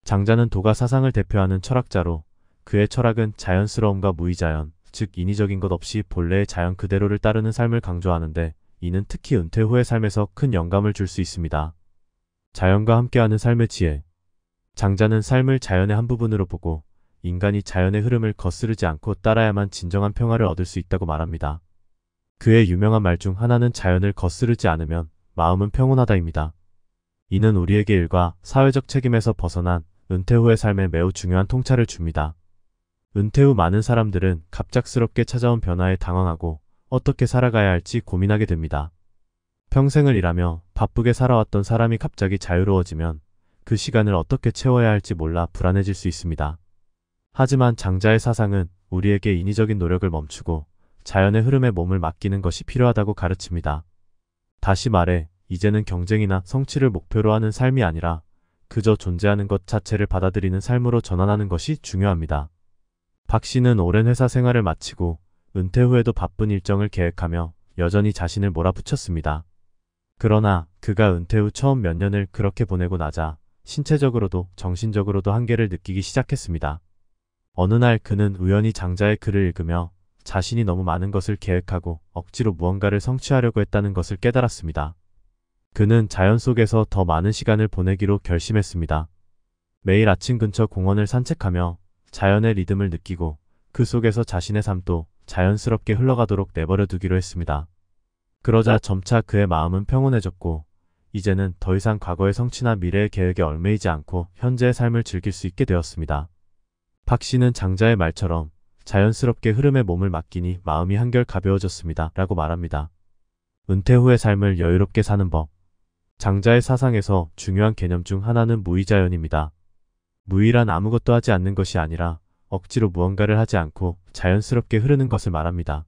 장자는 도가 사상을 대표하는 철학자로 그의 철학은 자연스러움과 무의자연, 즉 인위적인 것 없이 본래의 자연 그대로를 따르는 삶을 강조하는데 이는 특히 은퇴 후의 삶에서 큰 영감을 줄 수 있습니다. 자연과 함께하는 삶의 지혜. 장자는 삶을 자연의 한 부분으로 보고 인간이 자연의 흐름을 거스르지 않고 따라야만 진정한 평화를 얻을 수 있다고 말합니다. 그의 유명한 말 중 하나는 자연을 거스르지 않으면 마음은 평온하다입니다. 이는 우리에게 일과 사회적 책임에서 벗어난 은퇴 후의 삶에 매우 중요한 통찰을 줍니다. 은퇴 후 많은 사람들은 갑작스럽게 찾아온 변화에 당황하고 어떻게 살아가야 할지 고민하게 됩니다. 평생을 일하며 바쁘게 살아왔던 사람이 갑자기 자유로워지면 그 시간을 어떻게 채워야 할지 몰라 불안해질 수 있습니다. 하지만 장자의 사상은 우리에게 인위적인 노력을 멈추고 자연의 흐름에 몸을 맡기는 것이 필요하다고 가르칩니다. 다시 말해, 이제는 경쟁이나 성취를 목표로 하는 삶이 아니라 그저 존재하는 것 자체를 받아들이는 삶으로 전환하는 것이 중요합니다. 박 씨는 오랜 회사 생활을 마치고 은퇴 후에도 바쁜 일정을 계획하며 여전히 자신을 몰아붙였습니다. 그러나 그가 은퇴 후 처음 몇 년을 그렇게 보내고 나자 신체적으로도 정신적으로도 한계를 느끼기 시작했습니다. 어느 날 그는 우연히 장자의 글을 읽으며 자신이 너무 많은 것을 계획하고 억지로 무언가를 성취하려고 했다는 것을 깨달았습니다. 그는 자연 속에서 더 많은 시간을 보내기로 결심했습니다. 매일 아침 근처 공원을 산책하며 자연의 리듬을 느끼고 그 속에서 자신의 삶도 자연스럽게 흘러가도록 내버려 두기로 했습니다. 그러자 점차 그의 마음은 평온해졌고 이제는 더 이상 과거의 성취나 미래의 계획에 얽매이지 않고 현재의 삶을 즐길 수 있게 되었습니다. 박 씨는 장자의 말처럼 자연스럽게 흐름에 몸을 맡기니 마음이 한결 가벼워졌습니다. 라고 말합니다. 은퇴 후의 삶을 여유롭게 사는 법. 장자의 사상에서 중요한 개념 중 하나는 무의자연입니다. 무의란 아무것도 하지 않는 것이 아니라 억지로 무언가를 하지 않고 자연스럽게 흐르는 것을 말합니다.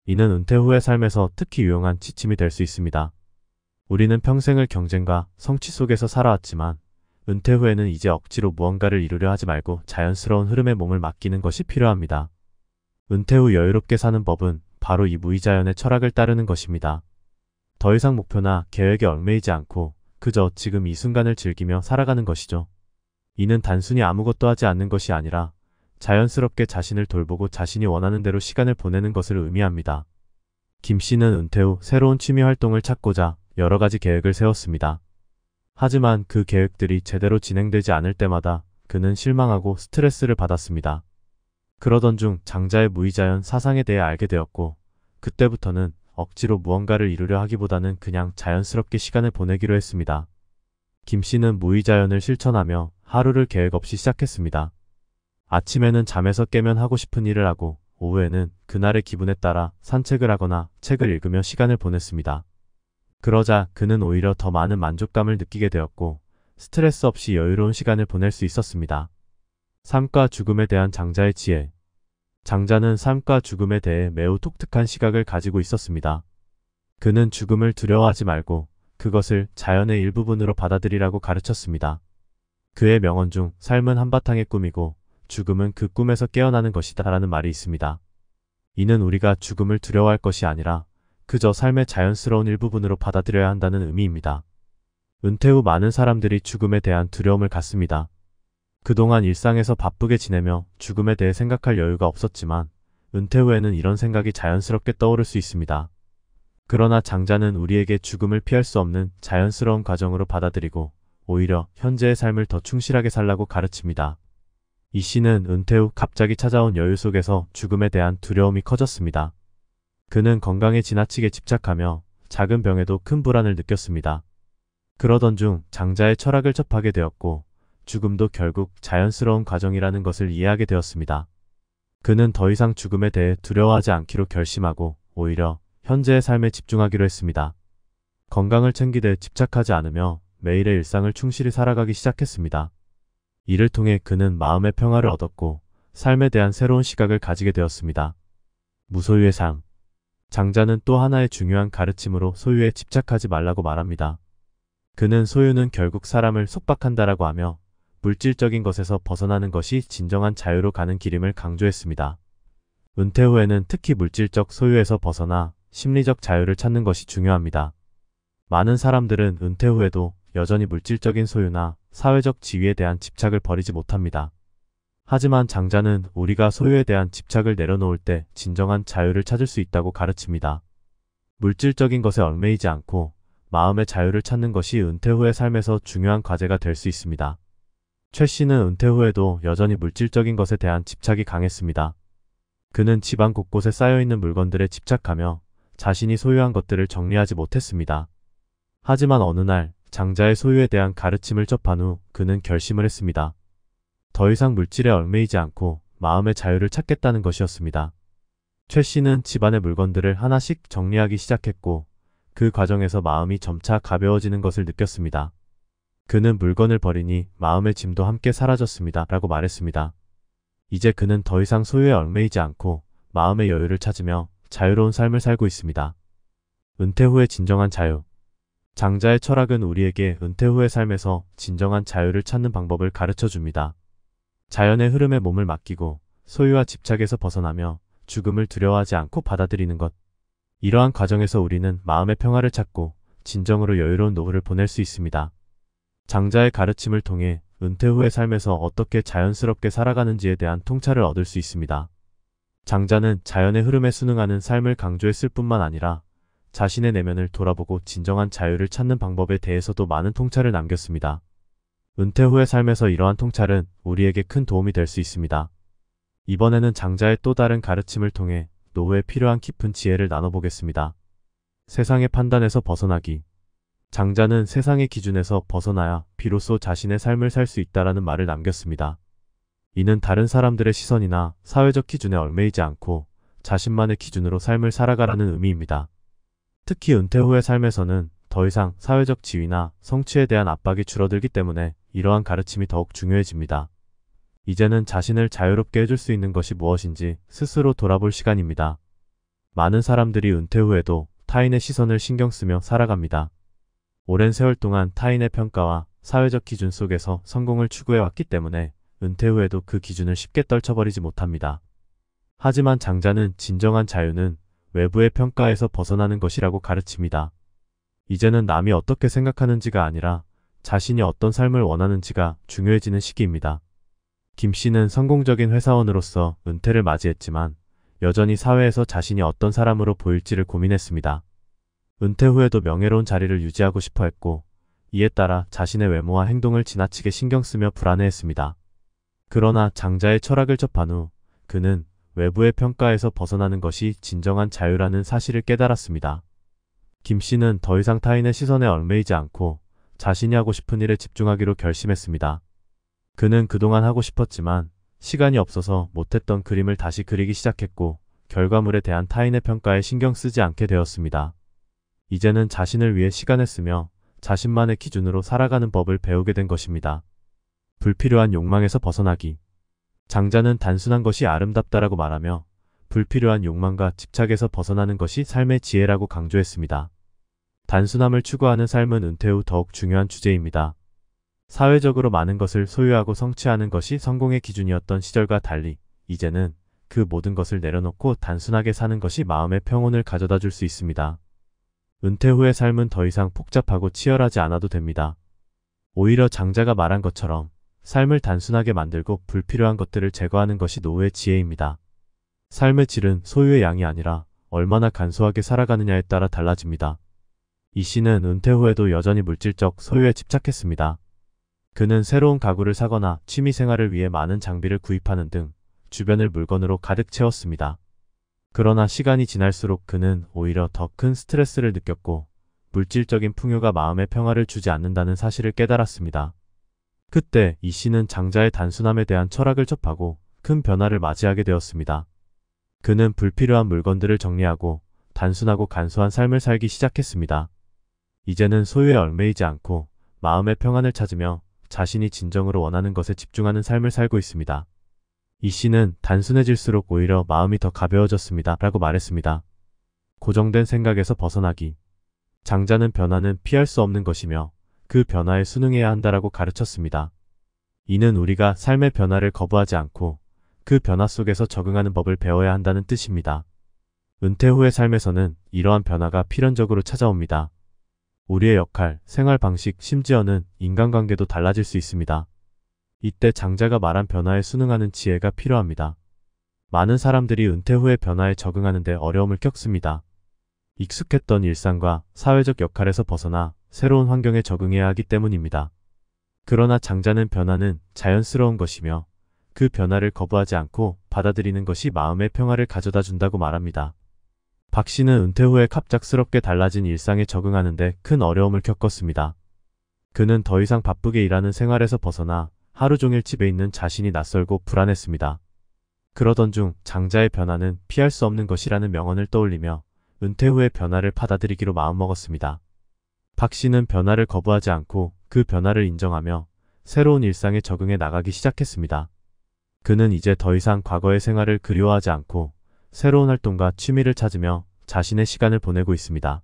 이는 은퇴 후의 삶에서 특히 유용한 지침이 될 수 있습니다. 우리는 평생을 경쟁과 성취 속에서 살아왔지만 은퇴 후에는 이제 억지로 무언가를 이루려 하지 말고 자연스러운 흐름에 몸을 맡기는 것이 필요합니다. 은퇴 후 여유롭게 사는 법은 바로 이 무의자연의 철학을 따르는 것입니다. 더 이상 목표나 계획에 얽매이지 않고 그저 지금 이 순간을 즐기며 살아가는 것이죠. 이는 단순히 아무것도 하지 않는 것이 아니라 자연스럽게 자신을 돌보고 자신이 원하는 대로 시간을 보내는 것을 의미합니다. 김 씨는 은퇴 후 새로운 취미 활동을 찾고자 여러 가지 계획을 세웠습니다. 하지만 그 계획들이 제대로 진행되지 않을 때마다 그는 실망하고 스트레스를 받았습니다. 그러던 중 장자의 무의자연 사상에 대해 알게 되었고 그때부터는 억지로 무언가를 이루려 하기보다는 그냥 자연스럽게 시간을 보내기로 했습니다. 김 씨는 무의자연을 실천하며 하루를 계획 없이 시작했습니다. 아침에는 잠에서 깨면 하고 싶은 일을 하고 오후에는 그날의 기분에 따라 산책을 하거나 책을 읽으며 시간을 보냈습니다. 그러자 그는 오히려 더 많은 만족감을 느끼게 되었고 스트레스 없이 여유로운 시간을 보낼 수 있었습니다. 삶과 죽음에 대한 장자의 지혜. 장자는 삶과 죽음에 대해 매우 독특한 시각을 가지고 있었습니다. 그는 죽음을 두려워하지 말고 그것을 자연의 일부분으로 받아들이라고 가르쳤습니다. 그의 명언 중 삶은 한바탕의 꿈이고 죽음은 그 꿈에서 깨어나는 것이다 라는 말이 있습니다. 이는 우리가 죽음을 두려워할 것이 아니라 그저 삶의 자연스러운 일부분으로 받아들여야 한다는 의미입니다. 은퇴 후 많은 사람들이 죽음에 대한 두려움을 갖습니다. 그동안 일상에서 바쁘게 지내며 죽음에 대해 생각할 여유가 없었지만 은퇴 후에는 이런 생각이 자연스럽게 떠오를 수 있습니다. 그러나 장자는 우리에게 죽음을 피할 수 없는 자연스러운 과정으로 받아들이고 오히려 현재의 삶을 더 충실하게 살라고 가르칩니다. 이 씨는 은퇴 후 갑자기 찾아온 여유 속에서 죽음에 대한 두려움이 커졌습니다. 그는 건강에 지나치게 집착하며 작은 병에도 큰 불안을 느꼈습니다. 그러던 중 장자의 철학을 접하게 되었고 죽음도 결국 자연스러운 과정이라는 것을 이해하게 되었습니다. 그는 더 이상 죽음에 대해 두려워하지 않기로 결심하고 오히려 현재의 삶에 집중하기로 했습니다. 건강을 챙기되 집착하지 않으며 매일의 일상을 충실히 살아가기 시작했습니다. 이를 통해 그는 마음의 평화를 얻었고 삶에 대한 새로운 시각을 가지게 되었습니다. 무소유의 삶. 장자는 또 하나의 중요한 가르침으로 소유에 집착하지 말라고 말합니다. 그는 소유는 결국 사람을 속박한다라고 하며 물질적인 것에서 벗어나는 것이 진정한 자유로 가는 길임을 강조했습니다. 은퇴 후에는 특히 물질적 소유에서 벗어나 심리적 자유를 찾는 것이 중요합니다. 많은 사람들은 은퇴 후에도 여전히 물질적인 소유나 사회적 지위에 대한 집착을 버리지 못합니다. 하지만 장자는 우리가 소유에 대한 집착을 내려놓을 때 진정한 자유를 찾을 수 있다고 가르칩니다. 물질적인 것에 얽매이지 않고 마음의 자유를 찾는 것이 은퇴 후의 삶에서 중요한 과제가 될 수 있습니다. 최 씨는 은퇴 후에도 여전히 물질적인 것에 대한 집착이 강했습니다. 그는 집안 곳곳에 쌓여있는 물건들에 집착하며 자신이 소유한 것들을 정리하지 못했습니다. 하지만 어느 날 장자의 소유에 대한 가르침을 접한 후 그는 결심을 했습니다. 더 이상 물질에 얽매이지 않고 마음의 자유를 찾겠다는 것이었습니다. 최 씨는 집안의 물건들을 하나씩 정리하기 시작했고 그 과정에서 마음이 점차 가벼워지는 것을 느꼈습니다. 그는 물건을 버리니 마음의 짐도 함께 사라졌습니다. 라고 말했습니다. 이제 그는 더 이상 소유에 얽매이지 않고 마음의 여유를 찾으며 자유로운 삶을 살고 있습니다. 은퇴 후의 진정한 자유. 장자의 철학은 우리에게 은퇴 후의 삶에서 진정한 자유를 찾는 방법을 가르쳐 줍니다. 자연의 흐름에 몸을 맡기고 소유와 집착에서 벗어나며 죽음을 두려워하지 않고 받아들이는 것. 이러한 과정에서 우리는 마음의 평화를 찾고 진정으로 여유로운 노후를 보낼 수 있습니다. 장자의 가르침을 통해 은퇴 후의 삶에서 어떻게 자연스럽게 살아가는지에 대한 통찰을 얻을 수 있습니다. 장자는 자연의 흐름에 순응하는 삶을 강조했을 뿐만 아니라 자신의 내면을 돌아보고 진정한 자유를 찾는 방법에 대해서도 많은 통찰을 남겼습니다. 은퇴 후의 삶에서 이러한 통찰은 우리에게 큰 도움이 될 수 있습니다. 이번에는 장자의 또 다른 가르침을 통해 노후에 필요한 깊은 지혜를 나눠보겠습니다. 세상의 판단에서 벗어나기. 장자는 세상의 기준에서 벗어나야 비로소 자신의 삶을 살 수 있다라는 말을 남겼습니다. 이는 다른 사람들의 시선이나 사회적 기준에 얽매이지 않고 자신만의 기준으로 삶을 살아가라는 의미입니다. 특히 은퇴 후의 삶에서는 더 이상 사회적 지위나 성취에 대한 압박이 줄어들기 때문에 이러한 가르침이 더욱 중요해집니다. 이제는 자신을 자유롭게 해줄 수 있는 것이 무엇인지 스스로 돌아볼 시간입니다. 많은 사람들이 은퇴 후에도 타인의 시선을 신경 쓰며 살아갑니다. 오랜 세월 동안 타인의 평가와 사회적 기준 속에서 성공을 추구해왔기 때문에 은퇴 후에도 그 기준을 쉽게 떨쳐버리지 못합니다. 하지만 장자는 진정한 자유는 외부의 평가에서 벗어나는 것이라고 가르칩니다. 이제는 남이 어떻게 생각하는지가 아니라 자신이 어떤 삶을 원하는지가 중요해지는 시기입니다. 김 씨는 성공적인 회사원으로서 은퇴를 맞이했지만 여전히 사회에서 자신이 어떤 사람으로 보일지를 고민했습니다. 은퇴 후에도 명예로운 자리를 유지하고 싶어 했고 이에 따라 자신의 외모와 행동을 지나치게 신경 쓰며 불안해했습니다. 그러나 장자의 철학을 접한 후 그는 외부의 평가에서 벗어나는 것이 진정한 자유라는 사실을 깨달았습니다. 김 씨는 더 이상 타인의 시선에 얽매이지 않고 자신이 하고 싶은 일에 집중하기로 결심했습니다. 그는 그동안 하고 싶었지만 시간이 없어서 못했던 그림을 다시 그리기 시작했고 결과물에 대한 타인의 평가에 신경 쓰지 않게 되었습니다. 이제는 자신을 위해 시간을 쓰며 자신만의 기준으로 살아가는 법을 배우게 된 것입니다. 불필요한 욕망에서 벗어나기. 장자는 단순한 것이 아름답다라고 말하며 불필요한 욕망과 집착에서 벗어나는 것이 삶의 지혜라고 강조했습니다. 단순함을 추구하는 삶은 은퇴 후 더욱 중요한 주제입니다. 사회적으로 많은 것을 소유하고 성취하는 것이 성공의 기준이었던 시절과 달리 이제는 그 모든 것을 내려놓고 단순하게 사는 것이 마음의 평온을 가져다 줄 수 있습니다. 은퇴 후의 삶은 더 이상 복잡하고 치열하지 않아도 됩니다. 오히려 장자가 말한 것처럼 삶을 단순하게 만들고 불필요한 것들을 제거하는 것이 노후의 지혜입니다. 삶의 질은 소유의 양이 아니라 얼마나 간소하게 살아가느냐에 따라 달라집니다. 이 씨는 은퇴 후에도 여전히 물질적 소유에 집착했습니다. 그는 새로운 가구를 사거나 취미생활을 위해 많은 장비를 구입하는 등 주변을 물건으로 가득 채웠습니다. 그러나 시간이 지날수록 그는 오히려 더 큰 스트레스를 느꼈고 물질적인 풍요가 마음의 평화를 주지 않는다는 사실을 깨달았습니다. 그때 이 씨는 장자의 단순함에 대한 철학을 접하고 큰 변화를 맞이하게 되었습니다. 그는 불필요한 물건들을 정리하고 단순하고 간소한 삶을 살기 시작했습니다. 이제는 소유에 얽매이지 않고 마음의 평안을 찾으며 자신이 진정으로 원하는 것에 집중하는 삶을 살고 있습니다. 이 씨는 단순해질수록 오히려 마음이 더 가벼워졌습니다. 라고 말했습니다. 고정된 생각에서 벗어나기. 장자는 변화는 피할 수 없는 것이며 그 변화에 순응해야 한다라고 가르쳤습니다. 이는 우리가 삶의 변화를 거부하지 않고 그 변화 속에서 적응하는 법을 배워야 한다는 뜻입니다. 은퇴 후의 삶에서는 이러한 변화가 필연적으로 찾아옵니다. 우리의 역할, 생활 방식, 심지어는 인간관계도 달라질 수 있습니다. 이때 장자가 말한 변화에 순응하는 지혜가 필요합니다. 많은 사람들이 은퇴 후의 변화에 적응하는 데 어려움을 겪습니다. 익숙했던 일상과 사회적 역할에서 벗어나 새로운 환경에 적응해야 하기 때문입니다. 그러나 장자는 변화는 자연스러운 것이며 그 변화를 거부하지 않고 받아들이는 것이 마음의 평화를 가져다 준다고 말합니다. 박 씨는 은퇴 후에 갑작스럽게 달라진 일상에 적응하는데 큰 어려움을 겪었습니다. 그는 더 이상 바쁘게 일하는 생활에서 벗어나 하루 종일 집에 있는 자신이 낯설고 불안했습니다. 그러던 중 장자의 변화는 피할 수 없는 것이라는 명언을 떠올리며 은퇴 후의 변화를 받아들이기로 마음먹었습니다. 박 씨는 변화를 거부하지 않고 그 변화를 인정하며 새로운 일상에 적응해 나가기 시작했습니다. 그는 이제 더 이상 과거의 생활을 그리워하지 않고 새로운 활동과 취미를 찾으며 자신의 시간을 보내고 있습니다.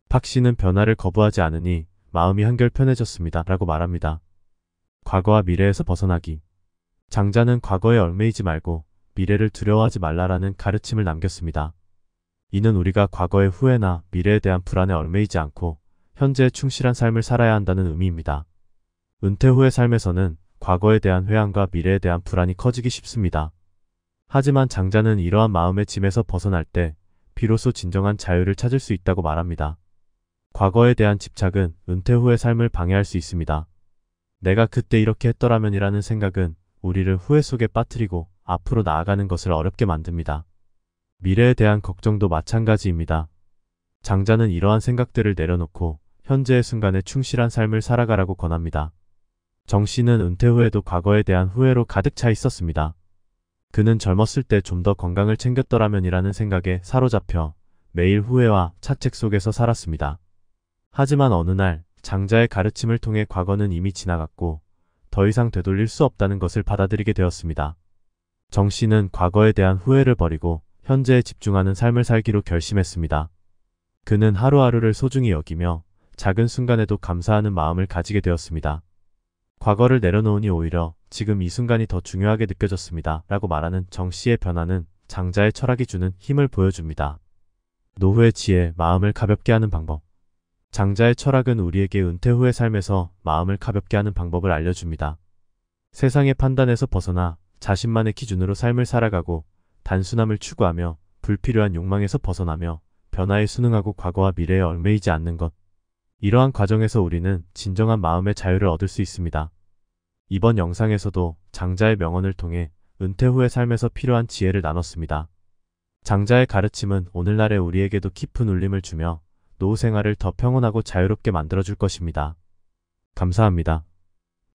박 씨는 변화를 거부하지 않으니 마음이 한결 편해졌습니다. 라고 말합니다. 과거와 미래에서 벗어나기. 장자는 과거에 얽매이지 말고 미래를 두려워하지 말라라는 가르침을 남겼습니다. 이는 우리가 과거의 후회나 미래에 대한 불안에 얽매이지 않고 현재에 충실한 삶을 살아야 한다는 의미입니다. 은퇴 후의 삶에서는 과거에 대한 회한과 미래에 대한 불안이 커지기 쉽습니다. 하지만 장자는 이러한 마음의 짐에서 벗어날 때 비로소 진정한 자유를 찾을 수 있다고 말합니다. 과거에 대한 집착은 은퇴 후의 삶을 방해할 수 있습니다. 내가 그때 이렇게 했더라면이라는 생각은 우리를 후회 속에 빠뜨리고 앞으로 나아가는 것을 어렵게 만듭니다. 미래에 대한 걱정도 마찬가지입니다. 장자는 이러한 생각들을 내려놓고 현재의 순간에 충실한 삶을 살아가라고 권합니다. 정 씨는 은퇴 후에도 과거에 대한 후회로 가득 차 있었습니다. 그는 젊었을 때 좀 더 건강을 챙겼더라면이라는 생각에 사로잡혀 매일 후회와 차책 속에서 살았습니다. 하지만 어느 날 장자의 가르침을 통해 과거는 이미 지나갔고 더 이상 되돌릴 수 없다는 것을 받아들이게 되었습니다. 정 씨는 과거에 대한 후회를 버리고 현재에 집중하는 삶을 살기로 결심했습니다. 그는 하루하루를 소중히 여기며 작은 순간에도 감사하는 마음을 가지게 되었습니다. 과거를 내려놓으니 오히려 지금 이 순간이 더 중요하게 느껴졌습니다. 라고 말하는 정 씨의 변화는 장자의 철학이 주는 힘을 보여줍니다. 노후의 지혜, 마음을 가볍게 하는 방법. 장자의 철학은 우리에게 은퇴 후의 삶에서 마음을 가볍게 하는 방법을 알려줍니다. 세상의 판단에서 벗어나 자신만의 기준으로 삶을 살아가고 단순함을 추구하며 불필요한 욕망에서 벗어나며 변화에 순응하고 과거와 미래에 얽매이지 않는 것. 이러한 과정에서 우리는 진정한 마음의 자유를 얻을 수 있습니다. 이번 영상에서도 장자의 명언을 통해 은퇴 후의 삶에서 필요한 지혜를 나눴습니다. 장자의 가르침은 오늘날의 우리에게도 깊은 울림을 주며 노후 생활을 더 평온하고 자유롭게 만들어줄 것입니다. 감사합니다.